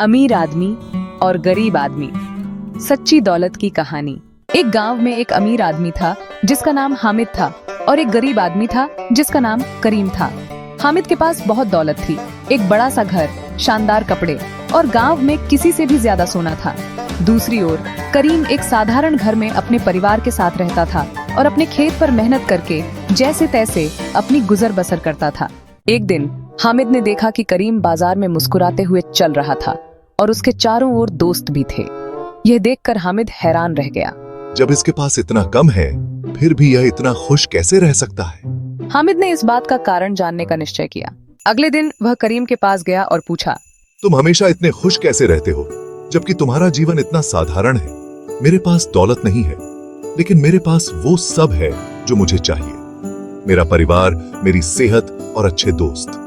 अमीर आदमी और गरीब आदमी, सच्ची दौलत की कहानी। एक गांव में एक अमीर आदमी था जिसका नाम हामिद था और एक गरीब आदमी था जिसका नाम करीम था। हामिद के पास बहुत दौलत थी, एक बड़ा सा घर, शानदार कपड़े और गांव में किसी से भी ज्यादा सोना था। दूसरी ओर करीम एक साधारण घर में अपने परिवार के साथ रहता था और अपने खेत पर मेहनत करके जैसे तैसे अपनी गुजर बसर करता था। एक दिन हामिद ने देखा कि करीम बाजार में मुस्कुराते हुए चल रहा था और उसके चारों ओर दोस्त भी थे। यह देखकर हामिद हैरान रह गया। जब इसके पास इतना कम है, फिर भी यह इतना खुश कैसे रह सकता है? हामिद ने इस बात का कारण जानने का निश्चय किया। अगले दिन वह करीम के पास गया और पूछा, तुम हमेशा इतने खुश कैसे रहते हो, जबकि तुम्हारा जीवन इतना साधारण है? मेरे पास दौलत नहीं है, लेकिन मेरे पास वो सब है जो मुझे चाहिए। मेरा परिवार, मेरी सेहत और अच्छे दोस्त।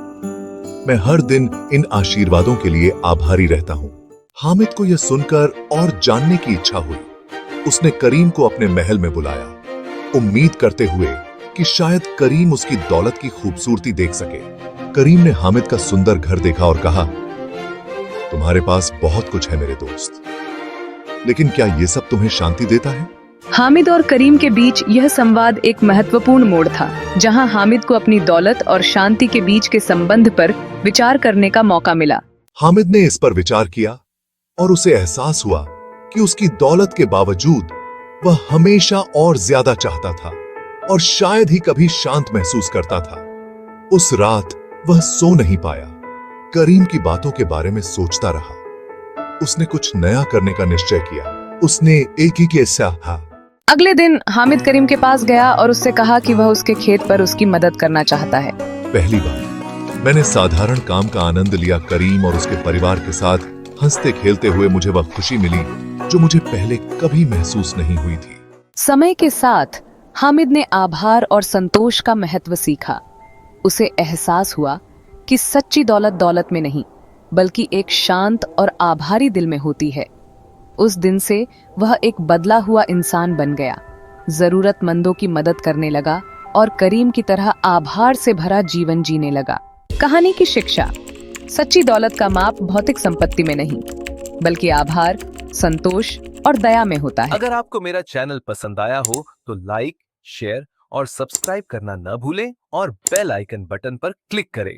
मैं हर दिन इन आशीर्वादों के लिए आभारी रहता हूँ। हामिद को यह सुनकर और जानने की इच्छा हुई। उसने करीम को अपने महल में बुलाया, उम्मीद करते हुए कि शायद करीम उसकी दौलत की खूबसूरती देख सके। करीम ने हामिद का सुंदर घर देखा और कहा, तुम्हारे पास बहुत कुछ है मेरे दोस्त, लेकिन क्या यह सब तुम्हें शांति देता है? हामिद और करीम के बीच यह संवाद एक महत्वपूर्ण मोड़ था, जहां हामिद को अपनी दौलत और शांति के बीच के संबंध पर विचार करने का मौका मिला। हामिद ने इस पर विचार किया और उसे एहसास हुआ कि उसकी दौलत के बावजूद वह हमेशा और ज्यादा चाहता था और शायद ही कभी शांत महसूस करता था। उस रात वह सो नहीं पाया, करीम की बातों के बारे में सोचता रहा। उसने कुछ नया करने का निश्चय किया। उसने एक ही किस्सा था। अगले दिन हामिद करीम के पास गया और उससे कहा कि वह उसके खेत पर उसकी मदद करना चाहता है। पहली बार मैंने साधारण काम का आनंद लिया। करीम और उसके परिवार के साथ हंसते खेलते हुए मुझे वह खुशी मिली जो मुझे पहले कभी महसूस नहीं हुई थी। समय के साथ हामिद ने आभार और संतोष का महत्व सीखा। उसे एहसास हुआ कि सच्ची दौलत दौलत में नहीं, बल्कि एक शांत और आभारी दिल में होती है। उस दिन से वह एक बदला हुआ इंसान बन गया, जरूरतमंदों की मदद करने लगा और करीम की तरह आभार से भरा जीवन जीने लगा। कहानी की शिक्षा: सच्ची दौलत का माप भौतिक संपत्ति में नहीं, बल्कि आभार, संतोष और दया में होता है। अगर आपको मेरा चैनल पसंद आया हो तो लाइक, शेयर और सब्सक्राइब करना न भूलें और बेल आइकन बटन पर क्लिक करें।